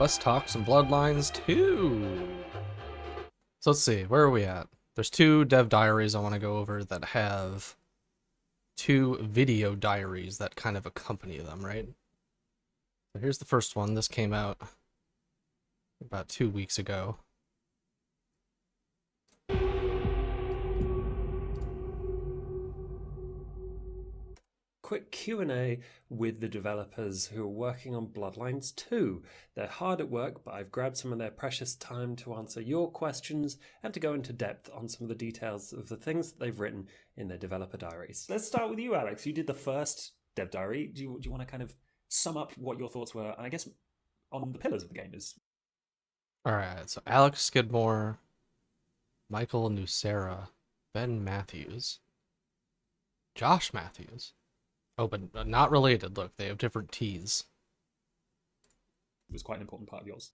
Let's talk some Bloodlines 2. So let's see, where are we at? There's two dev diaries I want to go over that have two video diaries that kind of accompany them, right? So here's the first one. This came out about 2 weeks ago. Quick Q&A with the developers who are working on Bloodlines 2. They're hard at work, but I've grabbed some of their precious time to answer your questions and to go into depth on some of the details of the things that they've written in their developer diaries. Let's start with you, Alex. You did the first dev diary. Do you want to kind of sum up what your thoughts were, and I guess on the pillars of the game is? Alright, so Alex Skidmore, Michael Nucera, Ben Matthews, Josh Matthews. Oh, but not related. Look, they have different T's. Was quite an important part of yours.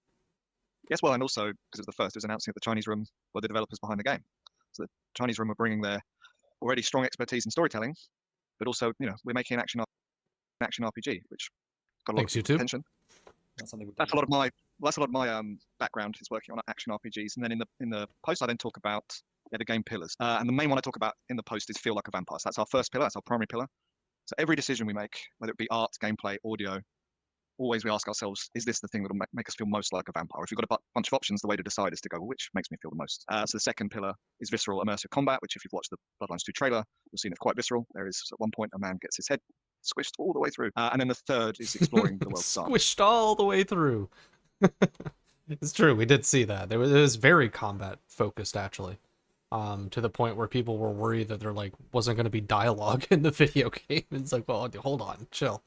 Yes, well, and also because it was the first, it was announcing at the Chinese room were the developers behind the game. So the Chinese room were bringing their already strong expertise in storytelling, but also, we're making an action RPG, which got a lot Thanks, of YouTube. attention. That's something. That's a lot of my background is working on action RPGs, and then in the post I then talk about the game pillars, and the main one I talk about in the post is feel like a vampire. So that's our first pillar. That's our primary pillar. So every decision we make, whether it be art, gameplay, audio, always we ask ourselves, is this the thing that will make us feel most like a vampire? If you've got a bunch of options, the way to decide is to go, well, which makes me feel the most? So the second pillar is visceral immersive combat, which if you've watched the Bloodlines 2 trailer, you'll see it's quite visceral. There is at one point a man gets his head squished all the way through. And then the third is exploring the world's dark. Squished all the way through. It's true, we did see that. It was very combat focused, actually. To the point where people were worried that there wasn't going to be dialogue in the video game. It's like, well, hold on, chill.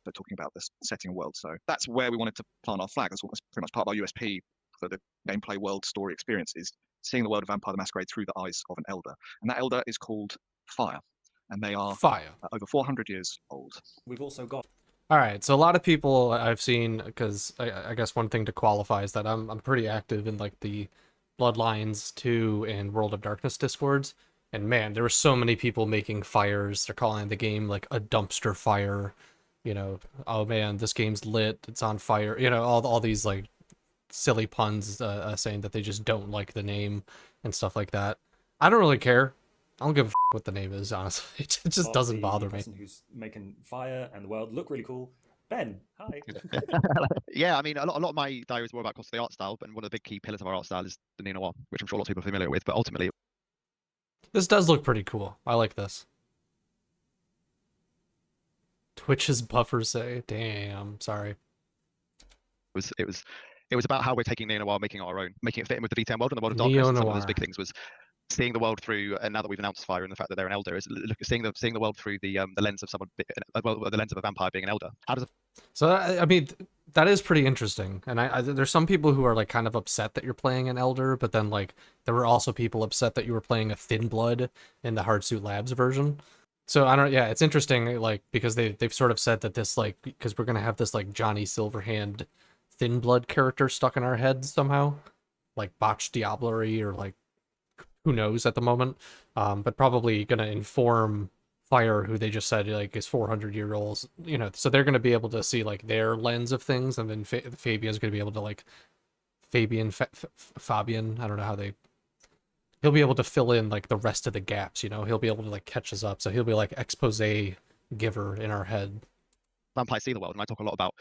They're talking about this setting and world. So that's where we wanted to plant our flag. That's pretty much part of our USP for the gameplay world story experience is seeing the world of Vampire the Masquerade through the eyes of an elder. And that elder is called Fire. And they are Fire. Over 400 years old. We've also got. All right, so a lot of people I've seen, because I guess one thing to qualify is that I'm pretty active in the Bloodlines 2 and World of Darkness discords, and man, there were so many people making fires. They're calling the game like a dumpster fire, oh man, this game's lit, it's on fire, all these silly puns, saying that they just don't like the name and stuff like that. I don't really care. I don't give a what the name is, honestly. It just doesn't bother me. Person who's making fire and the world look really cool. Ben, hi. Yeah, I mean, a lot of my diaries were about the art style, but one of the big key pillars of our art style is the neo-noir, which I'm sure lots of people are familiar with, but ultimately... This does look pretty cool. I like this. Twitch's buffers say, damn, sorry. It was about how we're taking neo-noir, making it our own, making it fit in with the V10 world and the world of darkness. And some of those big things was seeing the world through, and now that we've announced Fire and the fact that they're an elder, is seeing the world through the lens of someone, the lens of a vampire being an elder. How does it... So I mean, that is pretty interesting, and there's some people who are kind of upset that you're playing an elder, but then there were also people upset that you were playing a Thin Blood in the Hardsuit Labs version. So I don't, yeah, it's interesting, because they've sort of said that this because we're gonna have this Johnny Silverhand Thin Blood character stuck in our heads somehow, like botched Diablerie or who knows at the moment, but probably gonna inform Fire, who they just said is 400-year-olds, so they're gonna be able to see their lens of things, and then Fabian's gonna be able to Fabian, I don't know how he'll be able to fill in the rest of the gaps, he'll be able to catch us up, so he'll be expose giver in our head. Vampires see the world, and I talk a lot about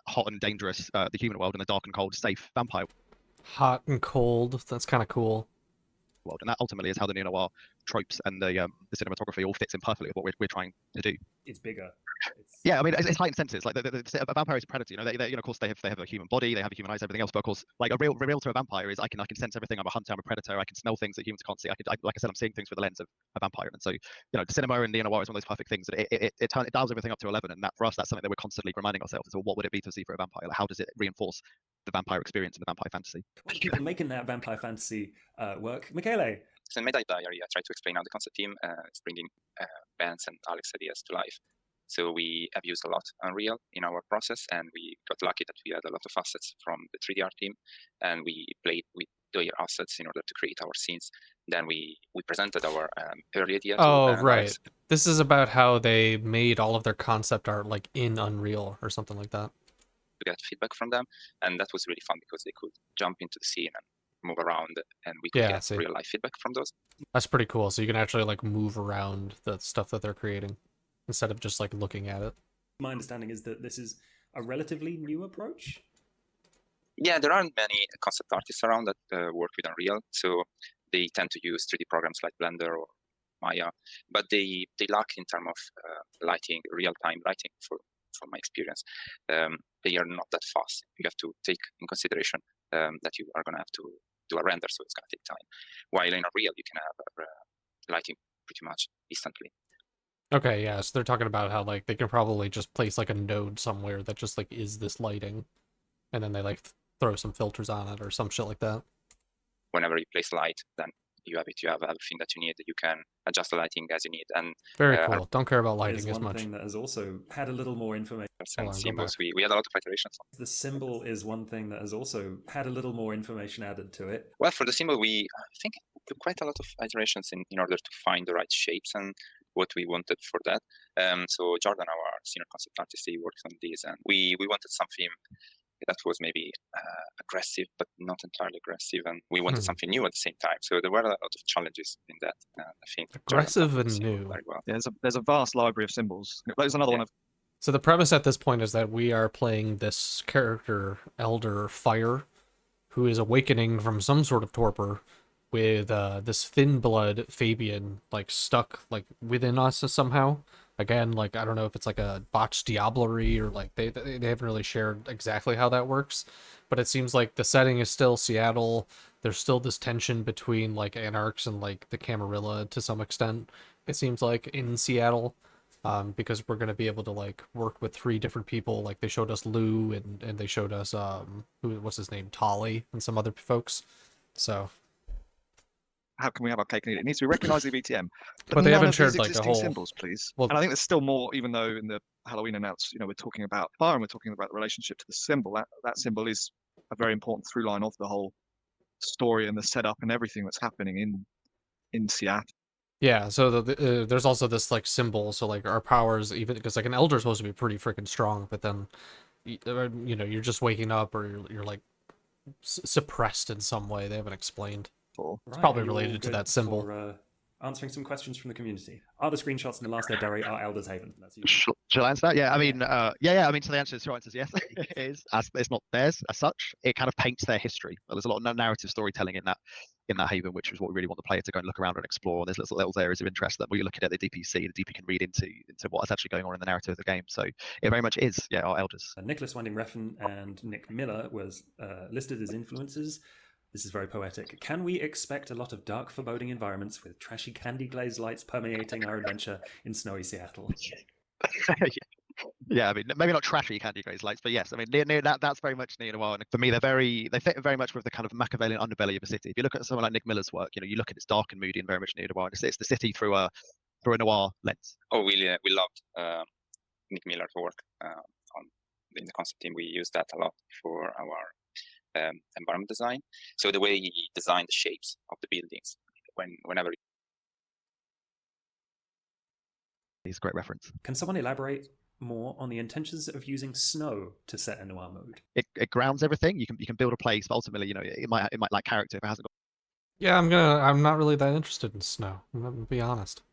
hot and dangerous, the human world, and the dark and cold, safe vampire hot and cold, that's kind of cool. World, and that ultimately is how the neo-noir tropes and the cinematography all fits in perfectly with what we're trying to do. It's bigger. Yeah, I mean, it's heightened senses. A vampire is a predator. They of course, they have a human body, they have a human eyes, everything else. But of course, a real to a vampire is I can sense everything. I'm a hunter, I'm a predator. I can smell things that humans can't see. Like I said, I'm seeing things through the lens of a vampire. And so, cinema and neo-noir is one of those perfect things. That it dials everything up to 11. And that for us, that's something that we're constantly reminding ourselves. So, what would it be to see for a vampire? How does it reinforce the vampire experience and the vampire fantasy? People making that vampire fantasy work. Michele. So in my diary, I try to explain how the concept team is bringing Ben's and Alex's ideas to life. So we have used a lot Unreal in our process, and we got lucky that we had a lot of assets from the 3D art team, and we played with their assets in order to create our scenes. Then we presented our early idea. Oh, right. Alex. This is about how they made all of their concept art in Unreal or something like that. to get feedback from them, and that was really fun because they could jump into the scene and move around, and we could get real life feedback from those. That's pretty cool. So you can actually like move around the stuff that they're creating instead of just like looking at it. My understanding is that this is a relatively new approach. Yeah, there aren't many concept artists around that work with Unreal, so they tend to use 3D programs like Blender or Maya, but they lack in terms of lighting, real-time lighting. From my experience, they are not that fast. You have to take in consideration that you are going to have to do a render, so it's going to take time. While in Unreal, you can have lighting pretty much instantly. Okay, yeah, so they're talking about how like they can probably just place like a node somewhere that just like is this lighting, and then they like throw some filters on it or some shit like that. Whenever you place light, then you have it. You have everything that you need. You can adjust the lighting as you need. And very cool. Don't care about lighting as much. One thing that has also had a little more information. And symbols. We had a lot of iterations. The symbol is one thing that has also had a little more information added to it. Well, for the symbol, I think took quite a lot of iterations in order to find the right shapes and what we wanted for that. So Jordan, our senior concept artist, he works on these, and we wanted something that was maybe aggressive, but not entirely aggressive, and we wanted something new at the same time. So there were a lot of challenges in that. I think aggressive and new. Very well. Yeah, there's a vast library of symbols. There's another one of. So the premise at this point is that we are playing this character, Elder Fire, who is awakening from some sort of torpor with this thin blood Fabian like stuck like within us somehow. Again, like I don't know if it's like a botched diablerie or like they haven't really shared exactly how that works, but it seems like the setting is still Seattle. There's still this tension between like Anarchs and like the Camarilla to some extent. It seems like in Seattle. Because we're going to be able to like work with 3 different people. Like they showed us Lou and they showed us what's his name, Tolly, and some other folks. So how can we have our cake and eat it? It needs to be recognized in VTM. But they haven't shared like a whole symbols, please. Well, and I think there's still more, even though in the Halloween announce, we're talking about fire and we're talking about the relationship to the symbol. That symbol is a very important through line of the whole story and the setup and everything that's happening in Seattle. Yeah, so there's also this like symbol, so like our powers, even because like an elder is supposed to be pretty freaking strong, but then you're just waking up or you're like suppressed in some way. They haven't explained. It's probably related to that symbol. For, answering some questions from the community. Are the screenshots in the last diary are Elder's Haven? That's Shall I answer that? Yeah, I mean, yeah. I mean, so the answer is short answer is yes. It is. It's not theirs as such. It kind of paints their history. There's a lot of narrative storytelling in that haven, which is what we really want the player to go and look around and explore. And there's little areas of interest that we're looking at the DPC, the DP can read into what is actually going on in the narrative of the game. So it very much is, yeah, our elders. Nicholas Winding Refn and Nick Miller was listed as influencers. This is very poetic. Can we expect a lot of dark, foreboding environments with trashy candy glazed lights permeating our adventure in snowy Seattle? Yeah, I mean, maybe not trashy candy glazed lights, but yes, I mean, that's very much neo-noir. And for me, they fit very much with the kind of Machiavellian underbelly of a city. If you look at someone like Nick Miller's work, you look at it's dark and moody and very much neo-noir. It's the city through a noir lens. Oh, we loved Nick Miller's work in the concept team. We use that a lot for our environment design. So the way he designed the shapes of the buildings, whenever. It's a great reference. Can someone elaborate more on the intentions of using snow to set a noir mode? It grounds everything. You can build a place, but ultimately, it might lack character if it hasn't got. Yeah, I'm not really that interested in snow. I'm gonna be honest.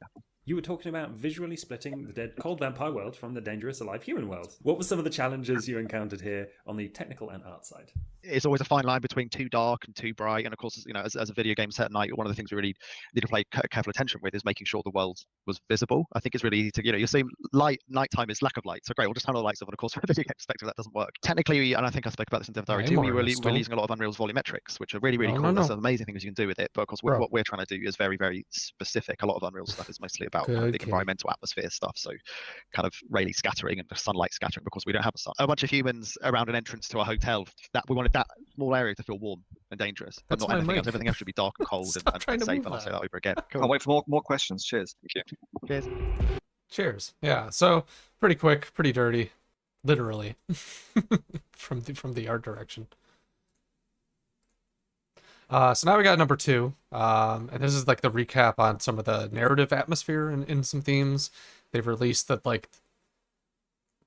You were talking about visually splitting the dead cold vampire world from the dangerous alive human world. What were some of the challenges you encountered here on the technical and art side? It's always a fine line between too dark and too bright. And of course, as a video game set at night, one of the things we really need to pay careful attention with is making sure the world was visible. I think it's really easy to, you're saying nighttime is lack of light. So great, we'll just turn all the lights off. And of course, from a video game perspective, that doesn't work. Technically, and I think I spoke about this in Dev Diary too, we're using a lot of Unreal's volumetrics, which are really, really cool. There's some amazing things you can do with it. But of course, what we're trying to do is very, very specific. A lot of Unreal stuff is mostly about the environmental atmosphere stuff, so kind of Rayleigh scattering and sunlight scattering, because we don't have a sun. A bunch of humans around an entrance to a hotel, that we wanted that small area to feel warm and dangerous, but not anything else. Everything else should be dark and cold and safe, and I'll say that over again. Cool. I'll wait for more questions. Cheers. Thank you. Cheers. Yeah, so pretty quick, pretty dirty, literally, from the art direction. So now we got number 2, and this is like the recap on some of the narrative atmosphere in some themes. They've released that like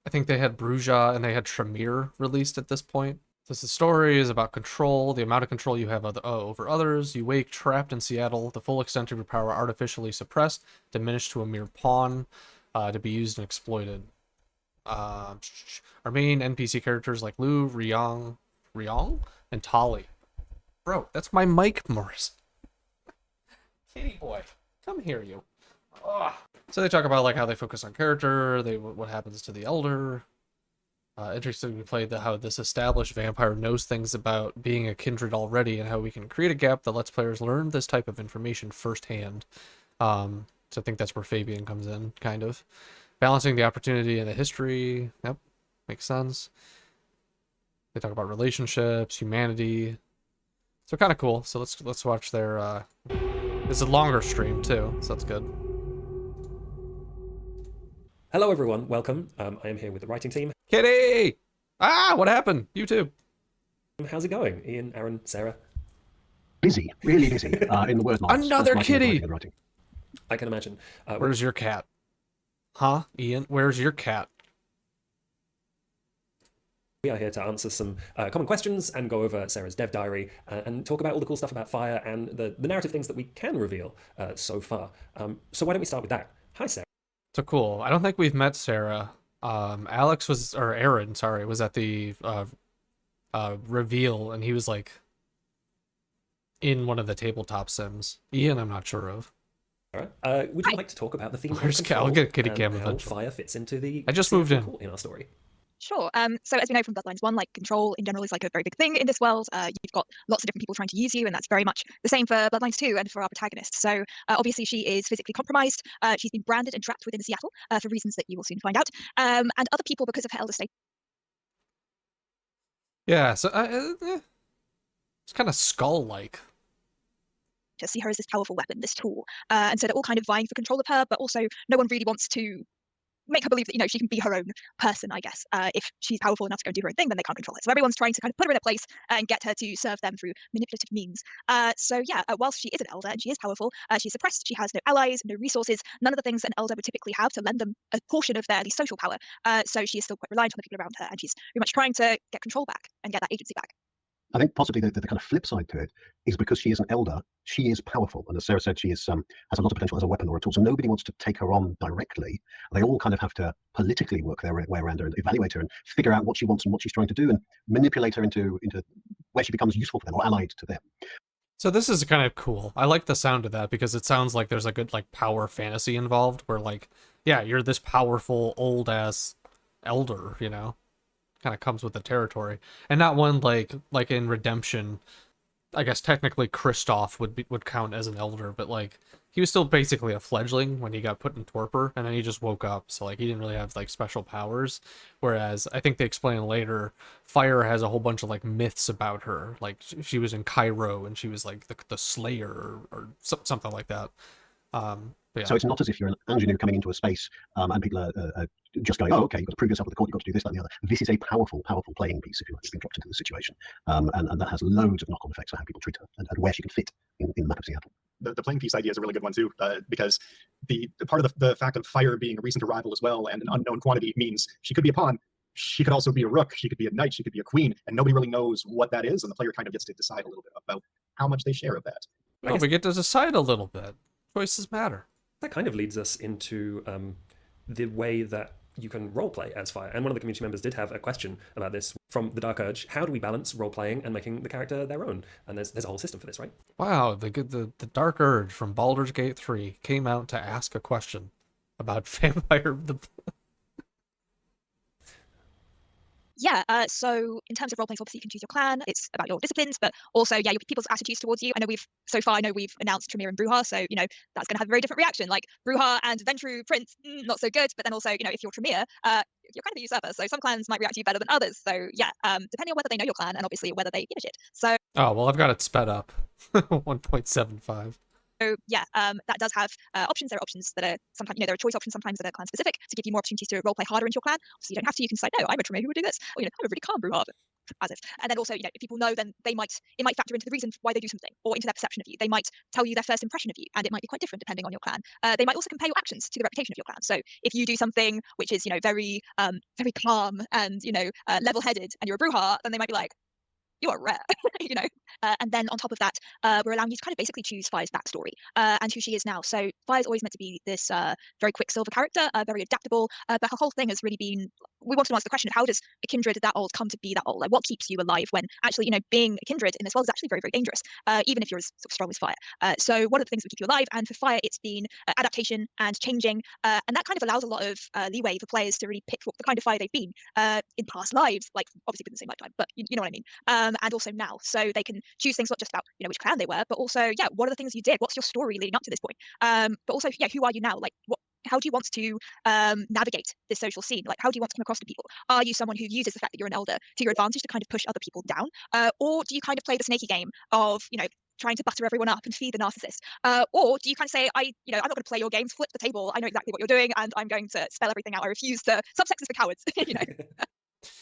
I think they had Bruja and they had Tremere released at this point. This story is about control, the amount of control you have over others. You wake trapped in Seattle, the full extent of your power artificially suppressed, diminished to a mere pawn, to be used and exploited. Our main NPC characters like Lu, Ryong, and Tali. Bro, that's my mic, Morris. Kitty boy, come here, you. Ugh. So they talk about like how they focus on character, what happens to the elder. Interestingly played how this established vampire knows things about being a kindred already, and how we can create a gap that lets players learn this type of information firsthand. So I think that's where Fabian comes in, kind of balancing the opportunity and the history. Yep, makes sense. They talk about relationships, humanity. So kind of cool. So let's watch their. It's a longer stream too, so that's good. Hello, everyone. Welcome. I am here with the writing team. Kitty! Ah, what happened? YouTube. How's it going? Ian, Aaron, Sarah? Busy, really busy. In the word marks. Another kitty! I can imagine. Where's your cat? Huh, Ian? Where's your cat? We are here to answer some common questions and go over Sarah's dev diary and talk about all the cool stuff about Fire and the narrative things that we can reveal so far. So why don't we start with that? Hi, Sarah. So cool. I don't think we've met Sarah. Aaron, sorry, was at the reveal, and he was like in one of the tabletop sims. Ian, I'm not sure of. All right. Would you like to talk about the theme of control? I'll get a kitty and cam how eventually. Fire fits into the. I just moved in our story. Sure. So as we know from Bloodlines 1, like control in general is like a very big thing in this world. You've got lots of different people trying to use you, and that's very much the same for Bloodlines 2 and for our protagonist. So obviously she is physically compromised. She's been branded and trapped within Seattle for reasons that you will soon find out. And other people, because of her elder status. Yeah, so it's kind of skull-like. To see her as this powerful weapon, this tool. And so they're all kind of vying for control of her, but also no one really wants to make her believe that, you know, she can be her own person, I guess. If she's powerful enough to go and do her own thing, then they can't control her. So everyone's trying to kind of put her in a place and get her to serve them through manipulative means. So yeah, whilst she is an elder and she is powerful, she's suppressed, she has no allies, no resources, none of the things an elder would typically have to lend them a portion of their at least social power. So she is still quite reliant on the people around her, and she's very much trying to get control back and get that agency back. I think possibly the kind of flip side to it is because she is an elder, she is powerful. And as Sarah said, she is has a lot of potential as a weapon or a tool. So nobody wants to take her on directly. They all kind of have to politically work their way around her and evaluate her and figure out what she wants and what she's trying to do and manipulate her into where she becomes useful for them or allied to them. So this is kind of cool. I like the sound of that because it sounds like there's a good like power fantasy involved where like, yeah, you're this powerful old ass elder, you know? Kind of comes with the territory, and not one like in Redemption. I guess technically Kristoff would count as an elder, but like he was still basically a fledgling when he got put in torpor, and then he just woke up. So like he didn't really have like special powers. Whereas I think they explain later, Fire has a whole bunch of like myths about her. Like she was in Cairo and she was like the Slayer or something like that. Yeah. So it's not as if you're an ingenue coming into a space and people are just going, oh, okay, you've got to prove yourself with the court, you've got to do this, that, and the other. This is a powerful, powerful playing piece, if you like, that's been dropped into the situation. And that has loads of knock-on effects on how people treat her and where she can fit in the map of Seattle. The playing piece idea is a really good one too, because the part of the fact of Fire being a recent arrival as well and an unknown quantity means she could be a pawn, she could also be a rook, she could be a knight, she could be a queen, and nobody really knows what that is, and the player kind of gets to decide a little bit about how much they share of that. Well, we get to decide a little bit. Choices matter. That kind of leads us into the way that you can roleplay as Fire. And one of the community members did have a question about this from the Dark Urge. How do we balance roleplaying and making the character their own? And there's a whole system for this, right? Wow, the Dark Urge from Baldur's Gate 3 came out to ask a question about Vampire the Yeah, so in terms of role-playing, obviously you can choose your clan. It's about your disciplines, but also, yeah, your people's attitudes towards you. I know we've announced Tremere and Bruja, so, you know, that's going to have a very different reaction. Like, Bruja and Ventru Prince, not so good, but then also, you know, if you're Tremere, you're kind of a usurper, so some clans might react to you better than others. So, yeah, depending on whether they know your clan and obviously whether they give a shit. So. Oh, well, I've got it sped up. 1.75. So yeah, that does have options. There are options that are sometimes, you know, there are choice options sometimes that are clan specific to give you more opportunities to roleplay harder into your clan. So you don't have to. You can decide, no, I'm a Tremere who would do this. Or, you know, I'm a really calm Bruja. as if. And then also, if people know, then it might factor into the reason why they do something, or into their perception of you. They might tell you their first impression of you, and it might be quite different depending on your clan. They might also compare your actions to the reputation of your clan. So if you do something which is, very calm and level-headed, and you're a Bruja, then they might be like, you are rare, and then on top of that, we're allowing you to kind of basically choose Fire's backstory and who she is now. So Fire's always meant to be this very Quicksilver character, very adaptable, but her whole thing has really been, we wanted to answer the question of how does a kindred that old come to be that old? Like, what keeps you alive when actually, being a kindred in this world is actually very, very dangerous, even if you're as sort of strong as Fire. So what are the things that keep you alive? And for Fire, it's been adaptation and changing, and that kind of allows a lot of leeway for players to really pick what the kind of Fire they've been in past lives, like obviously within the same lifetime, but you know what I mean. And also now, so they can choose things not just about which clan they were, but also what are the things you did? What's your story leading up to this point? But also who are you now? Like how do you want to navigate this social scene? Like, how do you want to come across to people? Are you someone who uses the fact that you're an elder to your advantage to kind of push other people down, or do you kind of play the snaky game of trying to butter everyone up and feed the narcissist, or do you kind of say, I'm not going to play your games, flip the table, I know exactly what you're doing, and I'm going to spell everything out. I refuse to. Subsex is for cowards,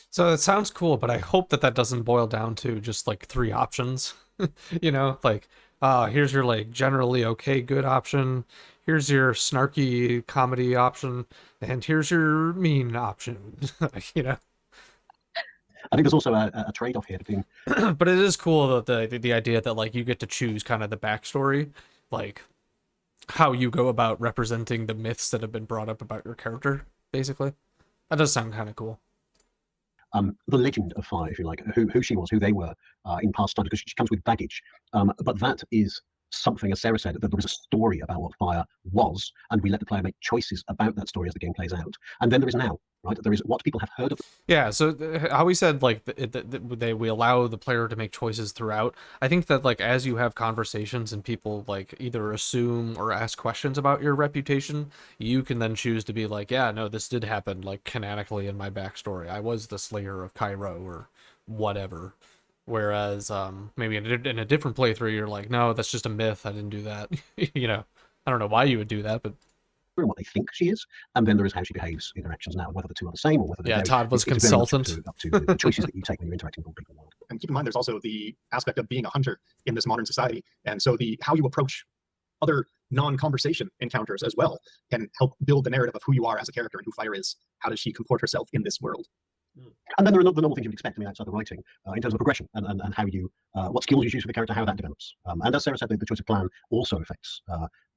So it sounds cool, but I hope that doesn't boil down to just like 3 options. Like, here's your like generally okay good option, here's your snarky comedy option, and here's your mean option. I think there's also a trade-off here between. But it is cool that the idea that like you get to choose kind of the backstory, like how you go about representing the myths that have been brought up about your character. Basically, that does sound kind of cool. The legend of Fire, if you like, who she was, who they were in past times, because she comes with baggage. But that is something, as Sarah said, that there is a story about what Fire was, and we let the player make choices about that story as the game plays out. And then there is now, right? There is what people have heard of. Yeah, so how we said, like, we allow the player to make choices throughout. I think that, like, as you have conversations and people, like, either assume or ask questions about your reputation, you can then choose to be like, yeah, no, this did happen, like, canonically in my backstory. I was the Slayer of Cairo or whatever. Whereas, maybe in a different playthrough, you're like, no, that's just a myth. I didn't do that. I don't know why you would do that, but and what they think she is, and then there is how she behaves in her actions now, whether the two are the same or whether they're Todd was it's very much consultant. up to the choices that you take when you're interacting with people. And keep in mind, there's also the aspect of being a hunter in this modern society, and so how you approach other non-conversation encounters as well can help build the narrative of who you are as a character and who Fire is. How does she comport herself in this world? And then there are the normal things you would expect, outside the writing, in terms of progression and how you, what skills you choose for the character, how that develops. And as Sarah said, the choice of clan also affects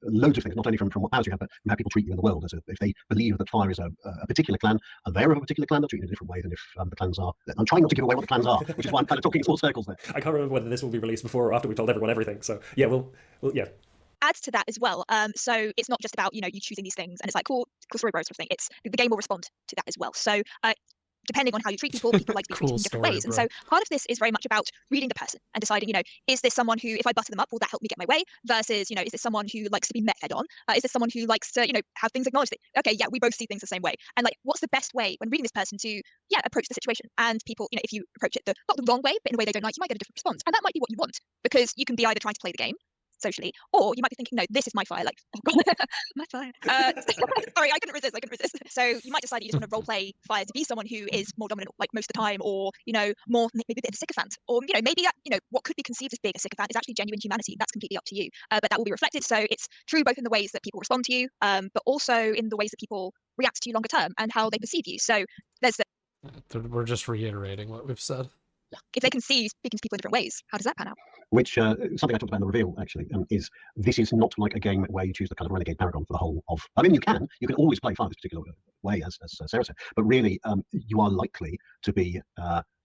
loads of things, not only from what powers you have, but from how people treat you in the world. If they believe that Fire is a particular clan, and they're of a particular clan, they're treated in a different way than if the clans are. I'm trying not to give away what the clans are, which is why I'm kind of talking in small circles there. I can't remember whether this will be released before or after we told everyone everything. So yeah, we'll add to that as well. So it's not just about you choosing these things and it's like cool story bros sort of thing. It's the game will respond to that as well. So depending on how you treat people like to be treated in different ways. And so part of this is very much about reading the person and deciding, is this someone who, if I butter them up, will that help me get my way? Versus, is this someone who likes to be met head on? Is this someone who likes to, have things acknowledged? Okay, yeah, we both see things the same way. And like, what's the best way when reading this person to, approach the situation? And people, if you approach it not the wrong way, but in a way they don't like, you might get a different response. And that might be what you want, because you can be either trying to play the game socially, or you might be thinking, no, this is my Fire, like, oh god, my Fire. Sorry, I couldn't resist. So you might decide that you just want to roleplay Fire to be someone who is more dominant, like most of the time, or more maybe a bit of a sycophant, or maybe that what could be conceived as being a sycophant is actually genuine humanity. That's completely up to you, but that will be reflected. So it's true both in the ways that people respond to you, but also in the ways that people react to you longer term and how they perceive you. So there's we're just reiterating what we've said. If they can see you speaking to people in different ways, how does that pan out? Which something I talked about in the reveal actually is this is not like a game where you choose the kind of renegade paragon for the whole of. I mean, you can always play Fire this particular way, as Sarah said, but really you are likely to be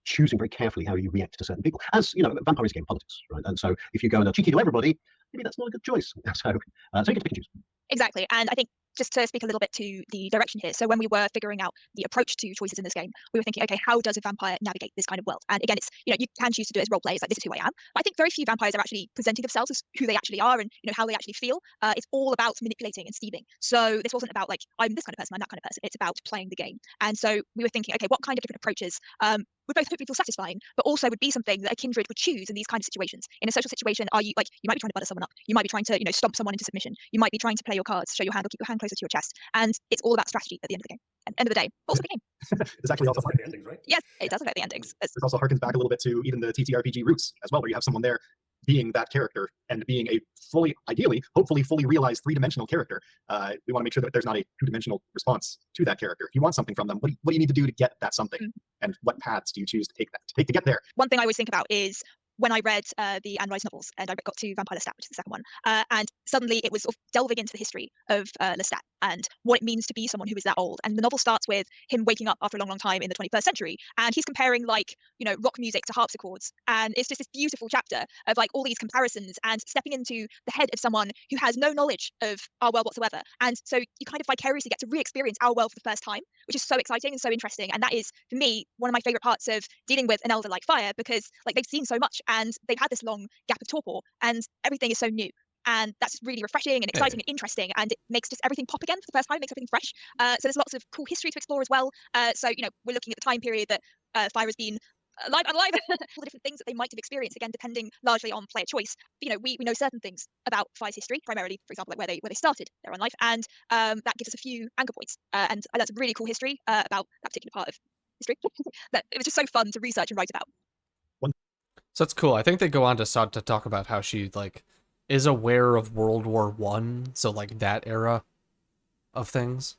choosing very carefully how you react to certain people. As Vampire is a game of politics, right? And so if you go and are cheeky to everybody, maybe that's not a good choice. So you get to pick and choose. Exactly, and I think just to speak a little bit to the direction here. So when we were figuring out the approach to choices in this game, we were thinking, okay, how does a vampire navigate this kind of world? And again, it's you can choose to do it as role play, it's like this is who I am. But I think very few vampires are actually presenting themselves as who they actually are and how they actually feel. It's all about manipulating and steaming. So this wasn't about like I'm this kind of person, I'm that kind of person. It's about playing the game. And so we were thinking, okay, what kind of different approaches would both hopefully feel satisfying, but also would be something that a kindred would choose in these kind of situations. In a social situation, you might be trying to butter someone up, you might be trying to stomp someone into submission, you might be trying to play your cards, show your hand or keep your hand closer to your chest. And it's all about strategy at the end of the game. End of the day, but also the game. There's actually also the endings, right? Yes, it does affect the endings. this also harkens back a little bit to even the TTRPG roots as well, where you have someone there being that character and being a fully, ideally, hopefully fully realized three-dimensional character. We want to make sure that there's not a two-dimensional response to that character. If you want something from them, what do you need to do to get that something? And what paths do you choose to take to get there? One thing I always think about is when I read the Anne Rice novels, and I got to Vampire Lestat, which is the second one, and suddenly it was sort of delving into the history of Lestat and what it means to be someone who is that old. And the novel starts with him waking up after a long, long time in the 21st century, and he's comparing like, you know, rock music to harpsichords, and it's just this beautiful chapter of like all these comparisons and stepping into the head of someone who has no knowledge of our world whatsoever. And so you kind of vicariously get to re-experience our world for the first time, which is so exciting and so interesting. And that is, for me, one of my favorite parts of dealing with an elder like Fire, because like they've seen so much and they've had this long gap of torpor, and everything is so new. And that's really refreshing and exciting and interesting, and it makes just everything pop again for the first time. It makes everything fresh. So there's lots of cool history to explore as well. So, you know, we're looking at the time period that Fire has been alive, unalive, all the different things that they might have experienced, again, depending largely on player choice. You know, we know certain things about Fire's history, primarily, for example, like where they started their own life, and that gives us a few anchor points. And that's a really cool history about that particular part of history that it was just so fun to research and write about. So that's cool. I think they go on to start to talk about how she like is aware of World War I, so like that era of things.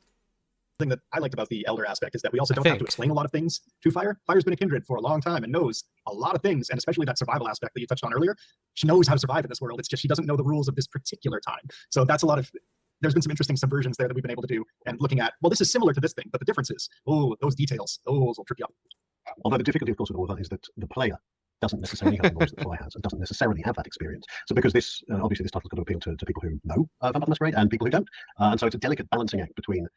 The thing that I liked about the elder aspect is that we also don't have to explain a lot of things to Fire. Fire's been a kindred for a long time and knows a lot of things, and especially that survival aspect that you touched on earlier. She knows how to survive in this world. It's just she doesn't know the rules of this particular time. So that's a lot of. There's been some interesting subversions there that we've been able to do, and looking at, well, this is similar to this thing, but the difference is, oh, those details, those will trip you up. Although the difficulty, of course, with all of that is that the player doesn't necessarily have the knowledge that Fire has and doesn't necessarily have that experience. So because this, obviously this title's got to appeal to people who know Vampire the Masquerade and people who don't. And so it's a delicate balancing act between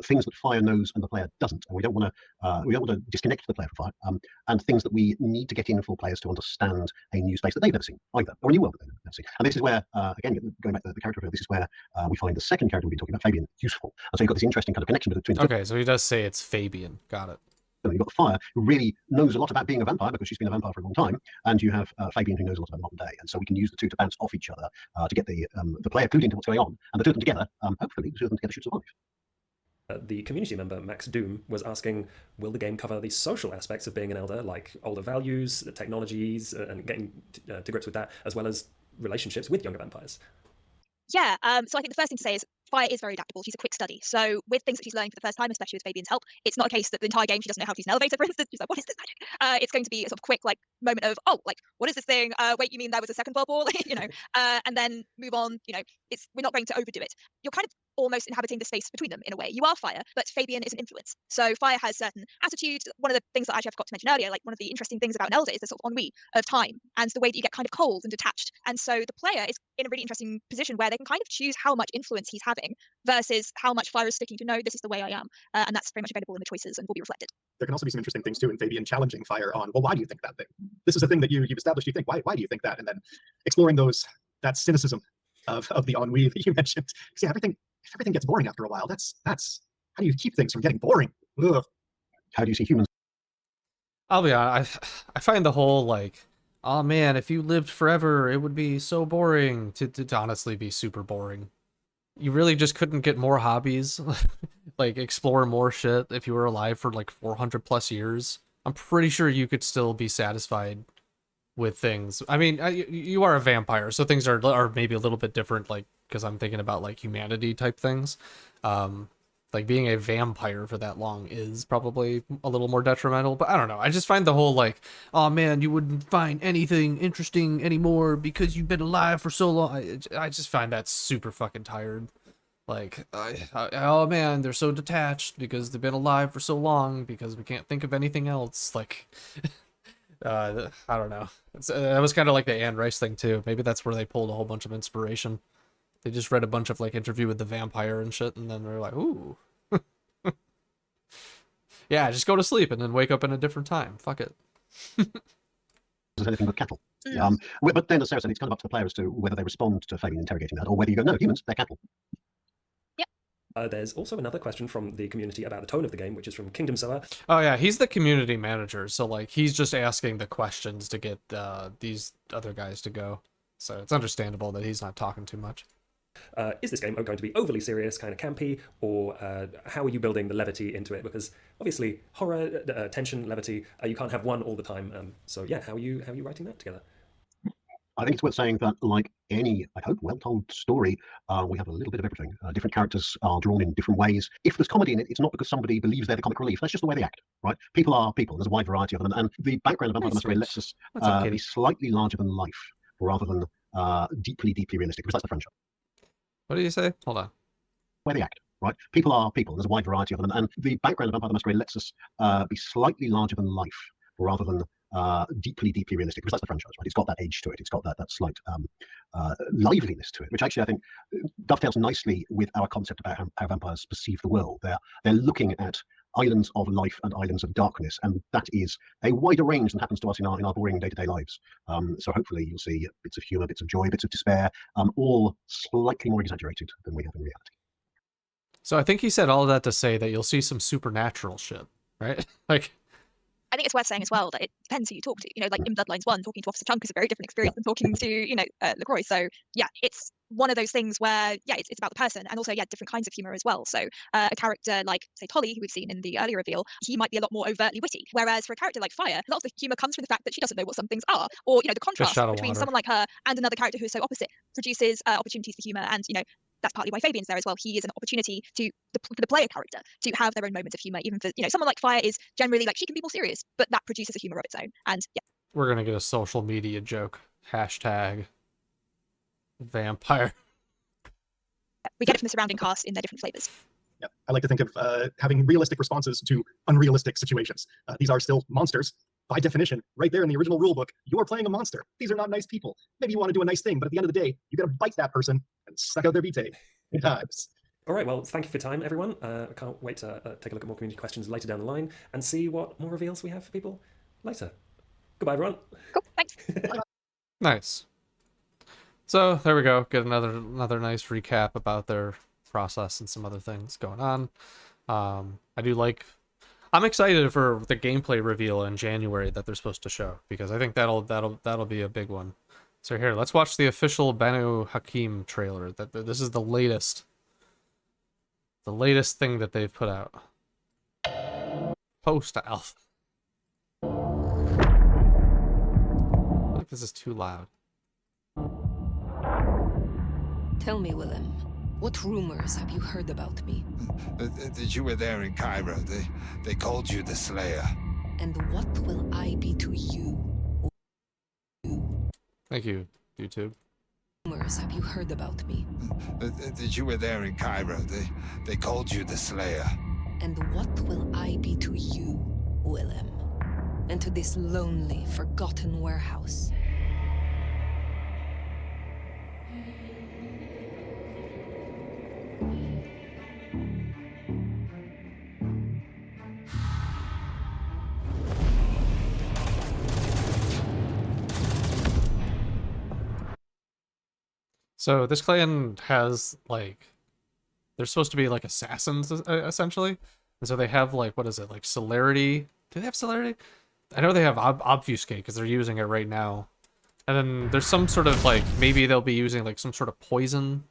things that Fire knows and the player doesn't. And we don't want to disconnect the player from Fire, and things that we need to get in for players to understand a new space that they've never seen either, or a new world that they've never seen. And this is where, again, going back to the character reveal, this is where we find the second character we've been talking about, Fabian, useful. And so you've got this interesting kind of connection between the two. Okay, so he does say it's Fabian. Got it. You've got Fire, who really knows a lot about being a vampire because she's been a vampire for a long time, and you have Fabian, who knows a lot about modern day. And so we can use the two to bounce off each other to get the player clued into what's going on, and the two of them together, hopefully, the two of them together should survive. The community member, Max Doom, was asking, will the game cover the social aspects of being an elder, like older values, technologies, and getting to grips with that, as well as relationships with younger vampires? Yeah, so I think the first thing to say is Fire is very adaptable. She's a quick study. So with things that she's learning for the first time, especially with Fabian's help, it's not a case that the entire game she doesn't know how to use an elevator, for instance. She's like, what is this magic? It's going to be a sort of quick like moment of, oh, like, what is this thing? Wait, you mean there was a second World War? You know, and then move on. You know, we're not going to overdo it. You're kind of almost inhabiting the space between them in a way. You are Fire, but Fabian is an influence. So Fire has certain attitudes. One of the things that I actually forgot to mention earlier, like one of the interesting things about an elder is the sort of ennui of time and the way that you get kind of cold and detached. And so the player is in a really interesting position where they can kind of choose how much influence he's having versus how much Fire is sticking to, no, this is the way I am. And that's very much available in the choices and will be reflected. There can also be some interesting things too in Fabian challenging Fire on, well, why do you think that thing? This is a thing that you've established. You think, why do you think that? And then exploring that cynicism of the ennui that you mentioned. See, everything gets boring after a while. That's how do you keep things from getting boring? Ugh. How do you see humans? I'll be honest, I find the whole like, oh man, if you lived forever, it would be so boring to honestly be super boring. You really just couldn't get more hobbies, like explore more shit if you were alive for like 400 plus years. I'm pretty sure you could still be satisfied with things. I mean, you are a vampire, so things are maybe a little bit different, like, because I'm thinking about like humanity type things. Like being a vampire for that long is probably a little more detrimental, but I don't know. I just find the whole like, oh man, you wouldn't find anything interesting anymore because you've been alive for so long. I just find that super fucking tired. Like, oh man, they're so detached because they've been alive for so long because we can't think of anything else. Like, I don't know. That was kind of like the Anne Rice thing too. Maybe that's where they pulled a whole bunch of inspiration. They just read a bunch of like Interview with the Vampire and shit, and then they're like, ooh. Yeah, just go to sleep and then wake up in a different time. Fuck it. Anything but cattle. But then, as Sarah said, it's kind of up to the player as to whether they respond to Fabian interrogating that, or whether you go, no, humans, they're cattle. There's also another question from the community about the tone of the game, which is from Kingdom Sower. Oh yeah, he's the community manager, so like he's just asking the questions to get these other guys to go. So it's understandable that he's not talking too much. Is this game going to be overly serious, kind of campy, or how are you building the levity into it? Because obviously horror, tension, levity, you can't have one all the time. So yeah, how are you writing that together? I think it's worth saying that, like any, I hope, well-told story, we have a little bit of everything. Different characters are drawn in different ways. If there's comedy in it, it's not because somebody believes they're the comic relief. That's just the way they act, right? People are people. There's a wide variety of them, and the background of Vampire the Nice, Masquerade Rich. lets us What's up, be kitty? slightly larger than life, rather than deeply, deeply realistic, because that's the franchise. What do you say? Hold on. Where they act, right? People are people. There's a wide variety of them, and the background of Vampire the Masquerade lets us be slightly larger than life, rather than deeply, deeply realistic, because that's the franchise, right? It's got that edge to it. It's got that slight liveliness to it, which actually I think dovetails nicely with our concept about how vampires perceive the world. They're looking at islands of life and islands of darkness, and that is a wider range than happens to us in our boring day-to-day lives. So hopefully you'll see bits of humor, bits of joy, bits of despair, all slightly more exaggerated than we have in reality. So I think he said all of that to say that you'll see some supernatural shit, right? Like, I think it's worth saying as well that it depends who you talk to. You know, like in Bloodlines 1, talking to Officer Chunk is a very different experience than talking to, you know, LaCroix. So yeah, it's one of those things where, yeah, it's about the person, and also, yeah, different kinds of humor as well. So a character like, say, Tolly, who we've seen in the earlier reveal, he might be a lot more overtly witty. Whereas for a character like Fire, a lot of the humor comes from the fact that she doesn't know what some things are. Or, you know, the contrast out of between water. someone like her and another character who's so opposite produces opportunities for humor. And, you know, that's partly why Fabian's there as well. He is an opportunity for the player character to have their own moments of humor. Even for, you know, someone like Fire is generally like, she can be more serious, but that produces a humor of its own. And yeah, we're gonna get a social media joke. Hashtag vampire. we get it from the surrounding cast in their different flavors. Yeah, I like to think of having realistic responses to unrealistic situations. These are still monsters. By definition, right there in the original rulebook, you're playing a monster. These are not nice people. Maybe you want to do a nice thing, but at the end of the day, you got to bite that person and suck out their vitae. Times. All right, well, thank you for your time, everyone. I can't wait to take a look at more community questions later down the line and see what more reveals we have for people later. Goodbye, everyone. Cool, thanks. Nice. So there we go. Get another nice recap about their process and some other things going on. I'm excited for the gameplay reveal in January that they're supposed to show, because I think that'll be a big one. So here, let's watch the official Banu Hakim trailer. This is the latest thing that they've put out. Post alpha. I feel like this is too loud. Tell me, Willem, what rumors have you heard about me? That you were there in Cairo. They called you the Slayer. And what will I be to you? Thank you, YouTube. Rumors have you heard about me? That you were there in Cairo. They called you the Slayer. And what will I be to you, Willem? And to this lonely, forgotten warehouse? So this clan has, like, they're supposed to be like assassins essentially, and so they have, like, what is it, like celerity? Do they have celerity? I know they have obfuscate because they're using it right now, and then there's some sort of, like, maybe they'll be using like some sort of poison.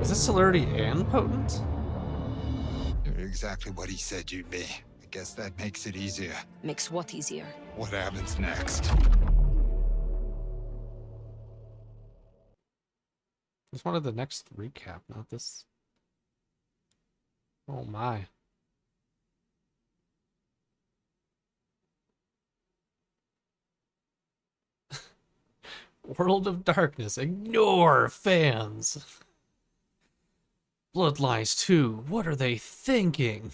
Is this celerity and potent? You're exactly what he said you'd be. I guess that makes it easier. Makes what easier? What happens next? Just wanted the next recap, not this. Oh my. World of Darkness, ignore fans. Bloodlines 2, what are they thinking?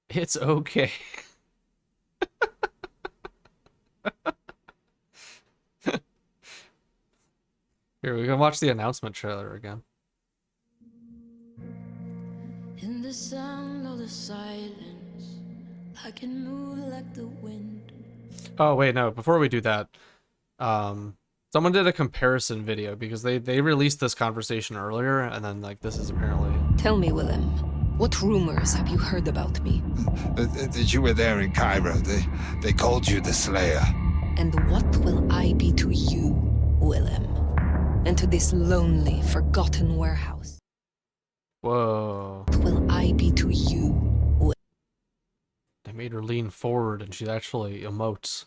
It's okay. Here, we can watch the announcement trailer again. In the sound of the silent I can move like the wind. Oh wait, no, before we do that, someone did a comparison video because they released this conversation earlier, and then like this is apparently. Tell me, Willem, what rumors have you heard about me? That you were there in Cairo. They called you the Slayer. And what will I be to you, Willem? And to this lonely, forgotten warehouse? Whoa. What will I be to you, Willem? They made her lean forward, and she actually emotes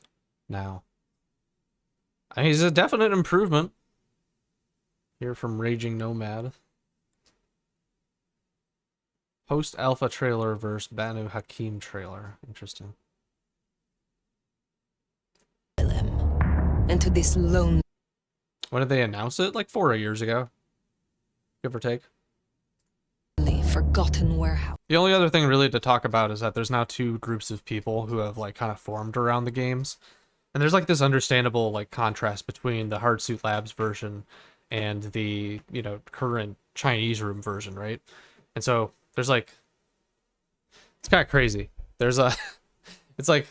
now. I mean, it's a definite improvement. Here from Raging Nomad. Post-alpha trailer versus Banu Hakim trailer. Interesting. Willem, and to this lonely... When did they announce it? Like 4 years ago. Give or take. Forgotten warehouse. The only other thing really to talk about is that there's now two groups of people who have like kind of formed around the games. And there's like this understandable like contrast between the Hardsuit Labs version and the, you know, current Chinese room version, right? And so there's like, it's kind of crazy. There's a, it's like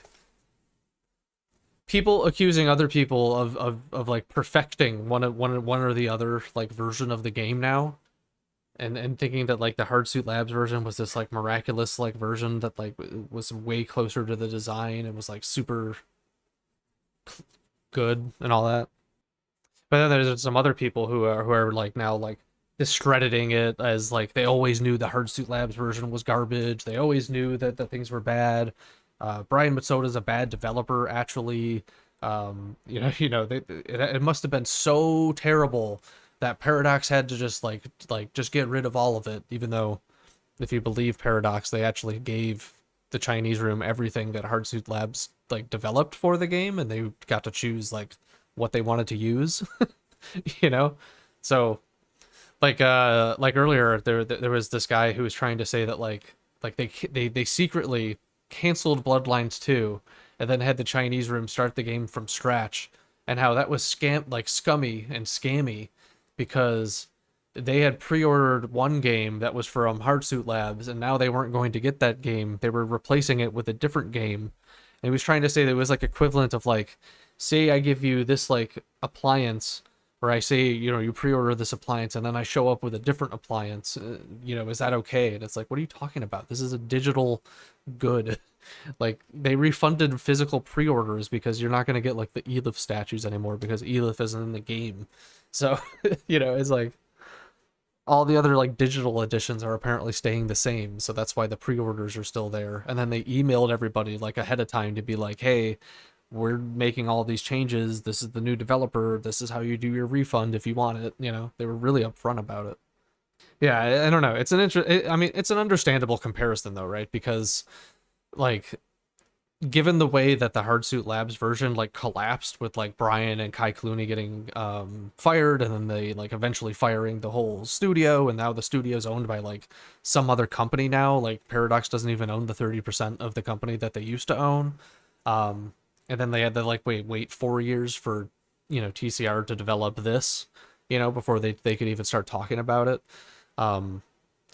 people accusing other people of like perfecting one or the other like version of the game now. And thinking that like the Hardsuit Labs version was this like miraculous like version that like was way closer to the design and was like super good and all that. But then there's some other people who are like now like discrediting it as like they always knew the Hardsuit Labs version was garbage. They always knew that the things were bad. Brian Matsuda's a bad developer actually. It must have been so terrible that Paradox had to just just get rid of all of it, even though if you believe Paradox, they actually gave the Chinese room everything that Hardsuit Labs like developed for the game, and they got to choose like what they wanted to use. You know? So like earlier there was this guy who was trying to say that like they secretly canceled Bloodlines 2 and then had the Chinese room start the game from scratch, and how that was scummy and scammy because they had pre-ordered one game that was from Hardsuit Labs, and now they weren't going to get that game. They were replacing it with a different game. And he was trying to say that it was like equivalent of like, say I give you this like appliance, or I say, you know, you pre-order this appliance and then I show up with a different appliance, is that okay? And it's like, what are you talking about? This is a digital good. Like, they refunded physical pre-orders because you're not going to get like the Elif statues anymore because Elif isn't in the game. So, it's like all the other like digital editions are apparently staying the same. So that's why the pre-orders are still there. And then they emailed everybody like ahead of time to be like, hey, we're making all these changes. This is the new developer. This is how you do your refund if you want it. They were really upfront about it. Yeah, I don't know. It's an understandable comparison though, right? Because like, given the way that the Hardsuit Labs version like collapsed with like Brian and Kai Clooney getting fired, and then they like eventually firing the whole studio, and now the studio's owned by like some other company now. Like Paradox doesn't even own the 30% of the company that they used to own. And then they had to like wait 4 years for TCR to develop this, before they could even start talking about it. So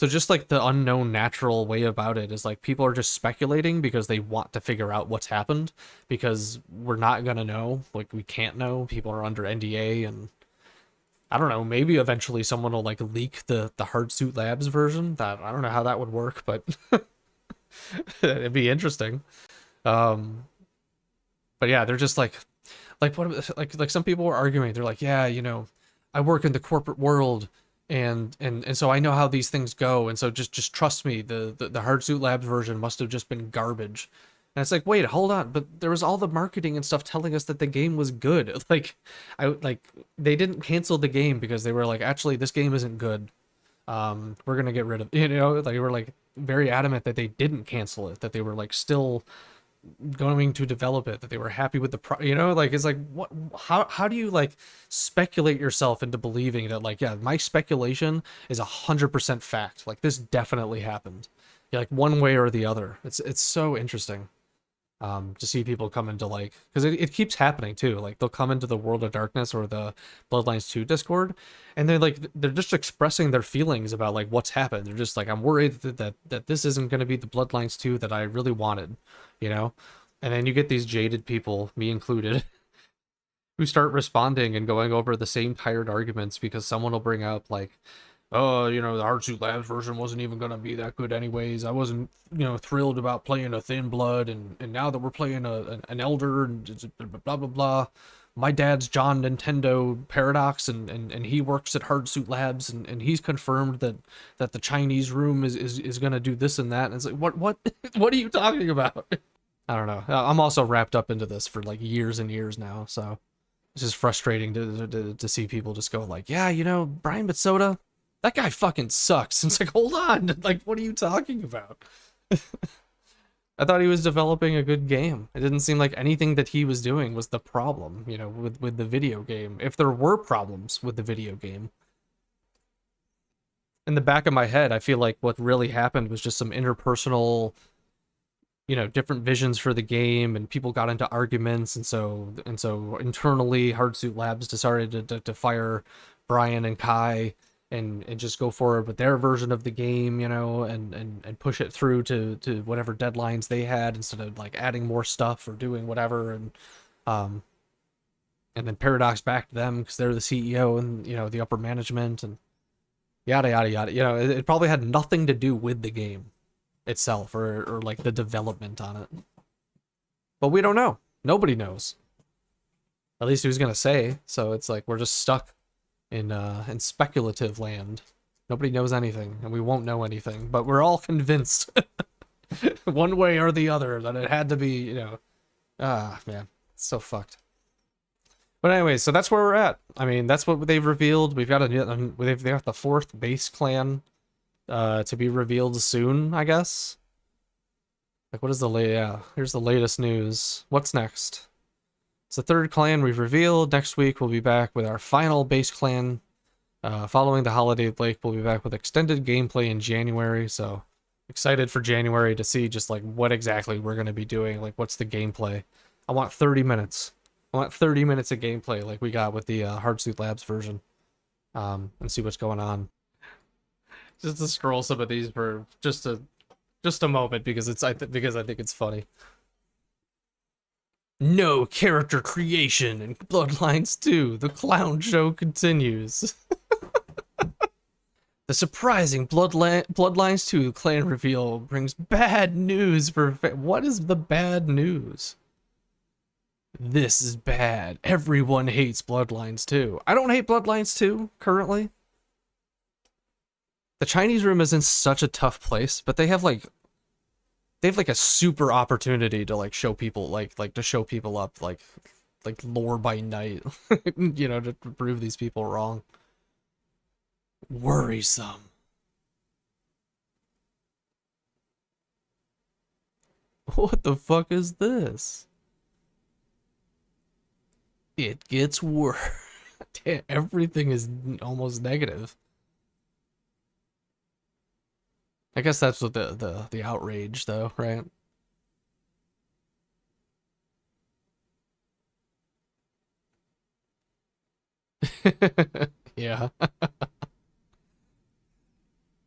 just like the unknown natural way about it is like people are just speculating because they want to figure out what's happened, because we're not going to know. Like, we can't know. People are under NDA, and I don't know, maybe eventually someone will like leak the Hardsuit Labs version. That I don't know how that would work, but it'd be interesting. But yeah, they're just like what like some people were arguing. They're like, yeah, I work in the corporate world, and so I know how these things go, and so just trust me, the Hardsuit Labs version must have just been garbage. And it's like, wait, hold on, but there was all the marketing and stuff telling us that the game was good. They didn't cancel the game because they were like, actually, this game isn't good. We're gonna get rid of they were like very adamant that they didn't cancel it, that they were like still going to develop it, that they were happy with the it's like, what, how do you like speculate yourself into believing that like, yeah, my speculation is 100% fact, like this definitely happened, like one way or the other. It's so interesting. To see people come into like, because it keeps happening too. Like they'll come into the World of Darkness or the Bloodlines 2 Discord, and they're just expressing their feelings about like what's happened. They're just like, I'm worried that this isn't going to be the Bloodlines 2 that I really wanted, you know. And then you get these jaded people, me included, who start responding and going over the same tired arguments because someone will bring up like, oh, you know, the Hardsuit Labs version wasn't even gonna be that good anyways. I wasn't, you know, thrilled about playing a Thin Blood, and now that we're playing an Elder, and blah blah blah. My dad's John Nintendo Paradox, and he works at Hardsuit Labs, and he's confirmed that the Chinese room is gonna do this and that. And it's like, what what are you talking about? I don't know. I'm also wrapped up into this for like years and years now, so it's just frustrating to see people just go like, yeah, you know, Brian Bitsoda, that guy fucking sucks. And it's like, hold on, like, what are you talking about? I thought he was developing a good game. It didn't seem like anything that he was doing was the problem, you know, with the video game. If there were problems with the video game. In the back of my head, I feel like what really happened was just some interpersonal, you know, different visions for the game, and people got into arguments, and so internally Hardsuit Labs decided to fire Brian and Kai and just go forward with their version of the game, you know, and push it through to whatever deadlines they had instead of like adding more stuff or doing whatever. And then Paradox backed them because they're the CEO and, you know, the upper management and yada yada yada. You know, it probably had nothing to do with the game itself or like the development on it, but we don't know. Nobody knows, at least he was gonna say. So it's like we're just stuck in speculative land. Nobody knows anything, and we won't know anything, but we're all convinced one way or the other that it had to be, you know. Man, it's so fucked. But anyway, so that's where we're at. I mean, that's what they've revealed. We've got they've got the 4th base clan to be revealed soon, I guess. Like, what is here's the latest news. What's next? It's the 3rd clan we've revealed. Next week we'll be back with our final base clan. Following the holiday break, we'll be back with extended gameplay in January. So excited for January to see just like what exactly we're going to be doing. Like, what's the gameplay? I want 30 minutes. I want 30 minutes of gameplay like we got with the Hardsuit Labs version. And see what's going on. Just to scroll some of these for just a moment because I think it's funny. No character creation in Bloodlines 2. The clown show continues. The surprising Bloodlines 2 clan reveal brings bad news for what is the bad news? This is bad. Everyone hates Bloodlines 2. I don't hate Bloodlines 2 currently. The Chinese room is in such a tough place, but they have like a super opportunity to like show people like to show people up like lore by night, you know, to prove these people wrong. Worrisome. What the fuck is this? It gets worse. Damn, everything is almost negative. I guess that's what the outrage though, right? Yeah.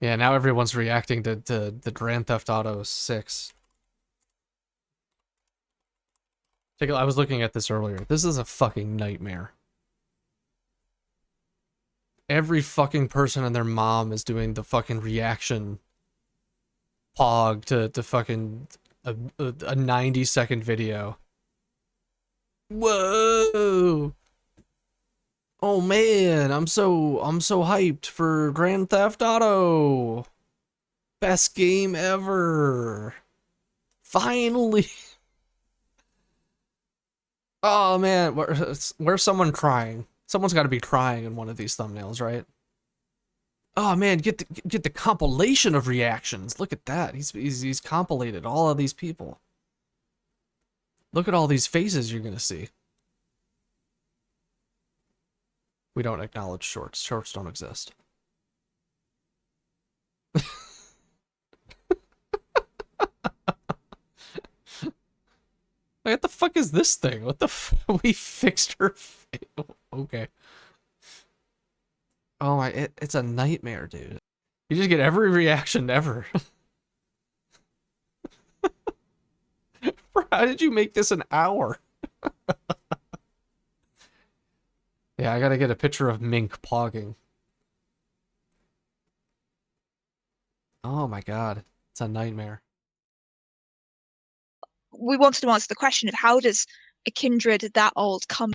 Yeah, now everyone's reacting to the Grand Theft Auto 6. I was looking at this earlier. This is a fucking nightmare. Every fucking person and their mom is doing the fucking reaction pog to fucking a 90-second video. Whoa! Oh man, I'm so hyped for Grand Theft Auto. Best game ever. Finally. Oh man, where's someone crying? Someone's got to be crying in one of these thumbnails, right? Oh man, get the compilation of reactions. Look at that. He's compilated all of these people. Look at all these faces you're gonna see. We don't acknowledge shorts. Shorts don't exist. Like, what the fuck is this thing? What the we fixed her face. Okay. Oh my, it's a nightmare, dude. You just get every reaction ever. How did you make this an hour? Yeah, I gotta get a picture of Mink pogging. Oh my god, it's a nightmare. We wanted to answer the question of how does a kindred that old come